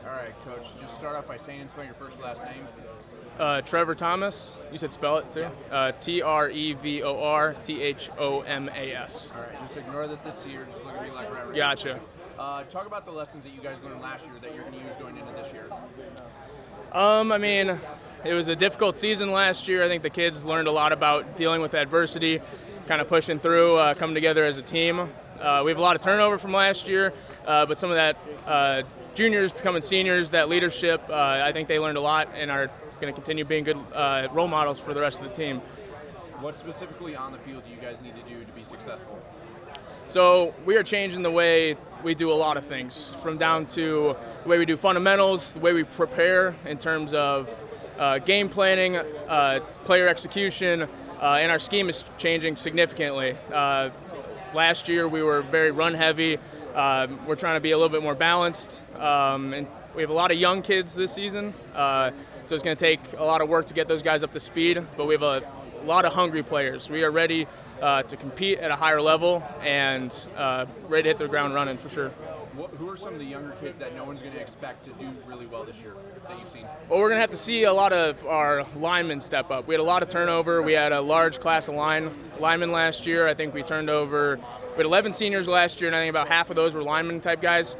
All right, Coach. Just start off by saying and spell your first and last name. Trevor Thomas. You said spell it too. TrevorThomas. All right, just ignore that this year. Just look at me like we're Gotcha. Talk about the lessons that you guys learned last year that you're going to use going into this year. I mean, it was a difficult season last year. I think the kids learned a lot about dealing with adversity, kind of pushing through, coming together as a team. We have a lot of turnover from last year, but some of that juniors becoming seniors, that leadership, I think they learned a lot and are going to continue being good role models for the rest of the team. What specifically on the field do you guys need to do to be successful? So we are changing the way we do a lot of things, from down to the way we do fundamentals, the way we prepare in terms of game planning, player execution, and our scheme is changing significantly. Last year we were very run heavy. We're trying to be a little bit more balanced, and we have a lot of young kids this season, so it's going to take a lot of work to get those guys up to speed, but we have a lot of hungry players. We are ready to compete at a higher level and ready to hit the ground running for sure. Who are some of the younger kids that no one's going to expect to do really well this year that you've seen? Well, we're going to have to see a lot of our linemen step up. We had a lot of turnover. We had a large class of linemen last year. I think we had 11 seniors last year, and I think about half of those were lineman type guys.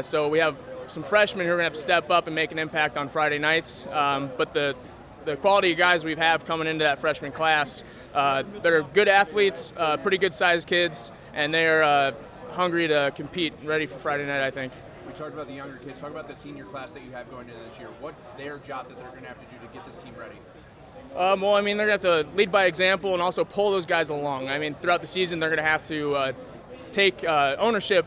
So we have some freshmen who are going to have to step up and make an impact on Friday nights. But the quality of guys we have coming into that freshman class, they're good athletes, pretty good sized kids, and they're hungry to compete, ready for Friday night, I think. We talked about the younger kids. Talk about the senior class that you have going into this year. What's their job that they're going to have to do to get this team ready? Well, I mean, they're going to have to lead by example and also pull those guys along. I mean, throughout the season, they're going to have to take ownership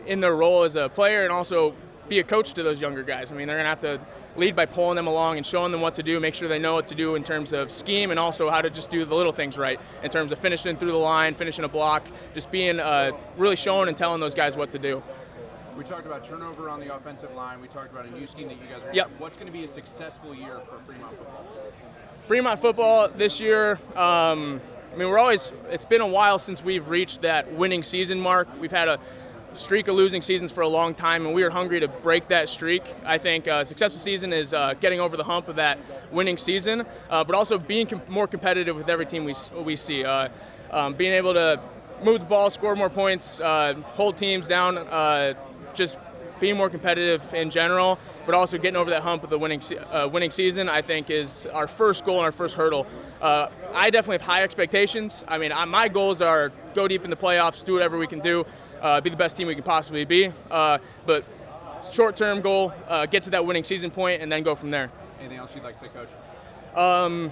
in their role as a player and also be a coach to those younger guys. I mean, they're going to have to lead by pulling them along and showing them what to do, make sure they know what to do in terms of scheme and also how to just do the little things right in terms of finishing through the line, finishing a block, just being really showing and telling those guys what to do. We talked about turnover on the offensive line. We talked about a new scheme that you guys are Yep. What's going to be a successful year for Fremont football? Fremont football this year, I mean, it's been a while since we've reached that winning season mark. We've had a streak of losing seasons for a long time, and we are hungry to break that streak. I think a successful season is getting over the hump of that winning season, but also being more competitive with every team we see. Being able to move the ball, score more points, hold teams down, just being more competitive in general, but also getting over that hump of the winning season, I think, is our first goal and our first hurdle. I definitely have high expectations. I mean, my goals are go deep in the playoffs, do whatever we can do, be the best team we can possibly be. But short-term goal, get to that winning season point, and then go from there. Anything else you'd like to say, Coach?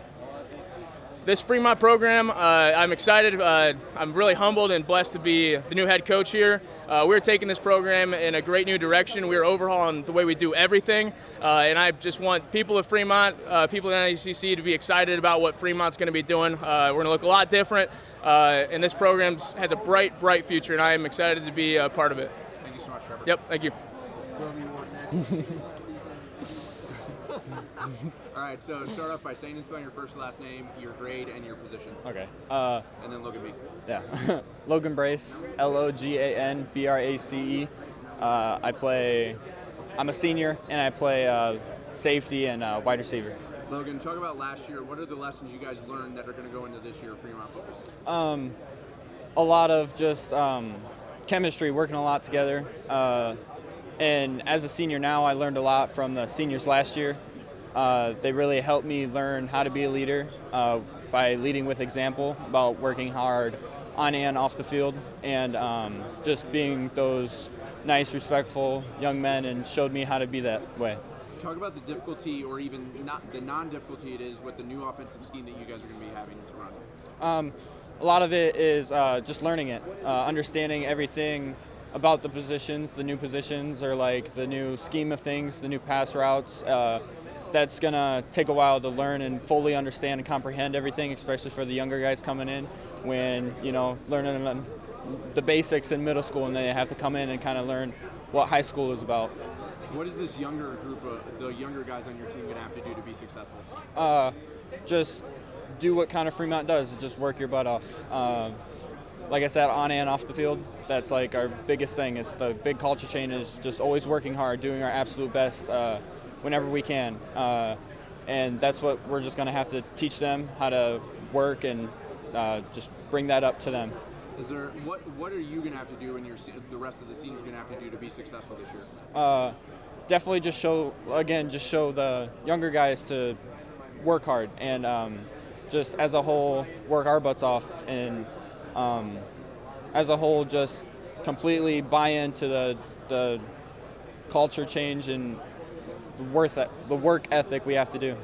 This Fremont program, I'm excited. I'm really humbled and blessed to be the new head coach here. We're taking this program in a great new direction. We're overhauling the way we do everything, and I just want people of Fremont, people in NECC to be excited about what Fremont's going to be doing. We're going to look a lot different, and this program has a bright, bright future, and I am excited to be a part of it. Thank you so much, Trevor. Yep, thank you. All right, so start off by saying and spelling your first and last name, your grade, and your position. Okay. And then Logan B. Yeah. Logan Brace, LOGANBRACE. I'm a senior, and I play safety and wide receiver. Logan, talk about last year. What are the lessons you guys learned that are going to go into this year of Fremont football? A lot of just chemistry, working a lot together. And as a senior now, I learned a lot from the seniors last year. They really helped me learn how to be a leader by leading with example, about working hard on and off the field, and just being those nice, respectful young men, and showed me how to be that way. Talk about the difficulty, or even not the non-difficulty it is with the new offensive scheme that you guys are going to be having to run. A lot of it is just learning it, understanding everything about the positions, the new positions, or like the new scheme of things, the new pass routes. That's going to take a while to learn and fully understand and comprehend everything, especially for the younger guys coming in when, learning the basics in middle school, and they have to come in and kind of learn what high school is about. What is this younger group of the younger guys on your team going to have to do to be successful? Just do what kind of Fremont does, just work your butt off. like I said, on and off the field. That's like our biggest thing. Is the big culture change is just always working hard, doing our absolute best whenever we can, and that's what we're just going to have to teach them how to work and just bring that up to them. Is there what are you going to have to do, and the rest of the seniors going to have to do to be successful this year? Definitely just show the younger guys to work hard and just as a whole work our butts off, and as a whole just completely buy into the culture change and the work ethic we have to do.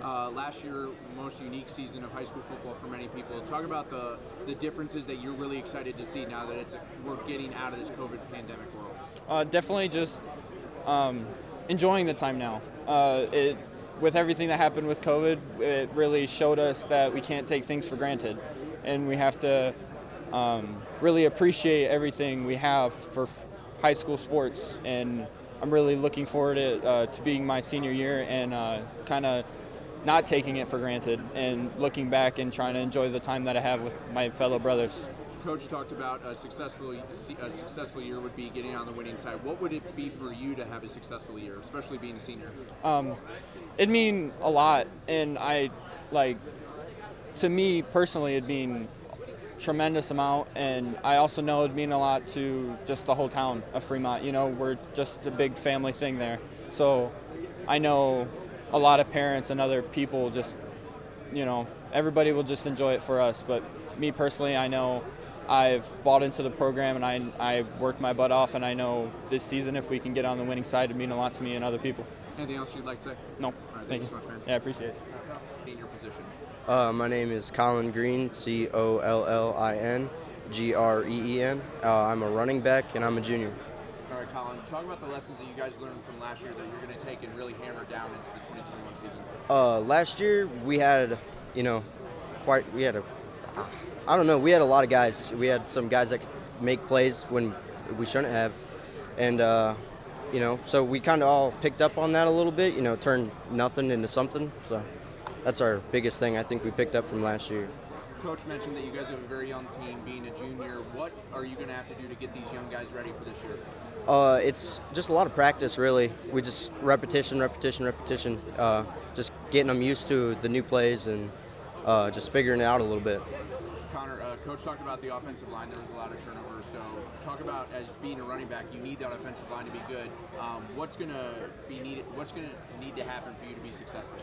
Last year, most unique season of high school football for many people. Talk about the differences that you're really excited to see now that we're getting out of this COVID pandemic world. Definitely just enjoying the time now. With everything that happened with COVID, it really showed us that we can't take things for granted, and we have to really appreciate everything we have for high school sports. And I'm really looking forward to being my senior year and kind of not taking it for granted and looking back and trying to enjoy the time that I have with my fellow brothers. Coach talked about a successful year would be getting on the winning side. What would it be for you to have a successful year, especially being a senior? It'd mean a lot, and to me personally, it'd mean tremendous amount, and I also know it'd mean a lot to just the whole town of Fremont. You know, we're just a big family thing there, so I know a lot of parents and other people just, you know, everybody will just enjoy it for us. But me personally, I know I've bought into the program, and I worked my butt off, and I know this season, if we can get on the winning side, it'd mean a lot to me and other people. Anything else you'd like to say? No. All right, thank you so much, man. Yeah, I appreciate it. In your position. My name is Collin Green, Collin Green. I'm a running back, and I'm a junior. All right, Collin, talk about the lessons that you guys learned from last year that you're going to take and really hammer down into the 2021 season. Last year we had, we had a lot of guys. We had some guys that could make plays when we shouldn't have, and so we kind of all picked up on that a little bit. Turned nothing into something. So that's our biggest thing I think we picked up from last year. Coach mentioned that you guys have a very young team, being a junior. What are you going to have to do to get these young guys ready for this year? It's just a lot of practice, really. We just repetition, just getting them used to the new plays and just figuring it out a little bit. Connor, Coach talked about the offensive line. There was a lot of turnover. So talk about, as being a running back, you need that offensive line to be good. What's going to need to happen for you to be successful?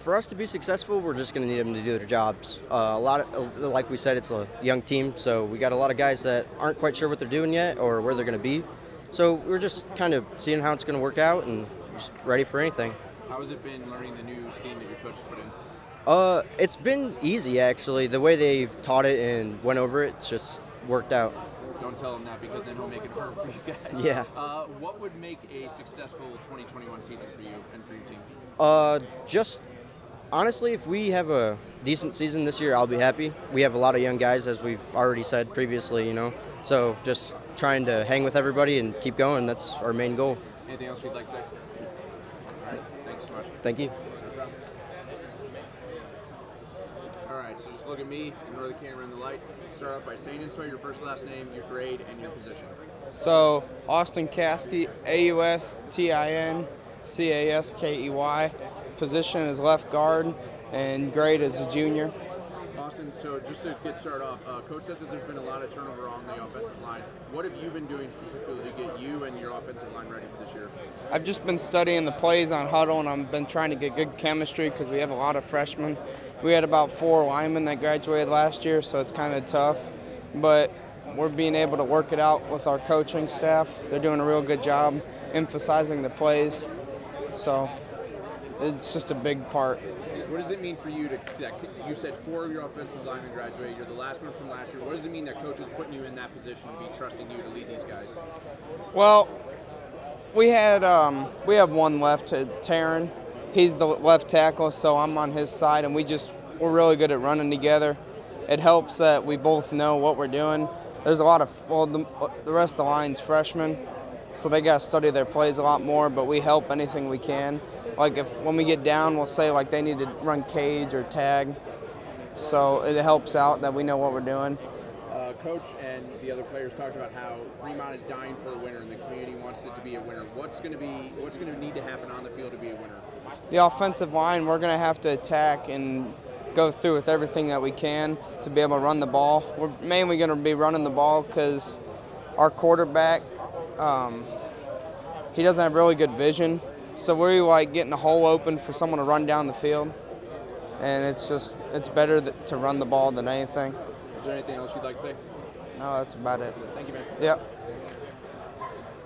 For us to be successful, we're just going to need them to do their jobs. Like we said, it's a young team, so we got a lot of guys that aren't quite sure what they're doing yet or where they're going to be. So we're just kind of seeing how it's going to work out and just ready for anything. How has it been learning the new scheme that your coach put in? It's been easy, actually. The way they've taught it and went over it, it's just worked out. Don't tell him that, because then he'll make it hard for you guys. Yeah. What would make a successful 2021 season for you and for your team? Just honestly, if we have a decent season this year, I'll be happy. We have a lot of young guys, as we've already said previously, So just trying to hang with everybody and keep going. That's our main goal. Anything else you'd like to say? All right. Thanks so much. Thank you. All right, so just look at me, ignore the camera and the light. Start off by saying and spell your first, last name, your grade, and your position. So, Austin Caskey, Austin Caskey. Position is left guard, and grade is a junior. Austin, so just to get started off, Coach said that there's been a lot of turnover on the offensive line. What have you been doing specifically to get you and your offensive line ready for this year? I've just been studying the plays on huddle, and I've been trying to get good chemistry because we have a lot of freshmen. We had about 4 linemen that graduated last year, so it's kind of tough. But we're being able to work it out with our coaching staff. They're doing a real good job emphasizing the plays. So it's just a big part. What does it mean for you you said 4 of your offensive linemen graduated, you're the last one from last year. What does it mean that Coach is putting you in that position to be trusting you to lead these guys? Well, we have one left, Taryn. He's the left tackle, so I'm on his side, and we're really good at running together. It helps that we both know what we're doing. There's a lot of, the rest of the line's freshmen, so they got to study their plays a lot more, but we help anything we can. Like when we get down, we'll say like they need to run cage or tag, so it helps out that we know what we're doing. coach and the other players talked about how Fremont is dying for a winner and the community wants it to be a winner. What's going to need to happen on the field to be a winner? The offensive line, we're going to have to attack and go through with everything that we can to be able to run the ball. We're mainly going to be running the ball because our quarterback, he doesn't have really good vision. So we're like getting the hole open for someone to run down the field. And it's better to run the ball than anything. Is there anything else you'd like to say? No, that's about it. Thank you, man. Yep.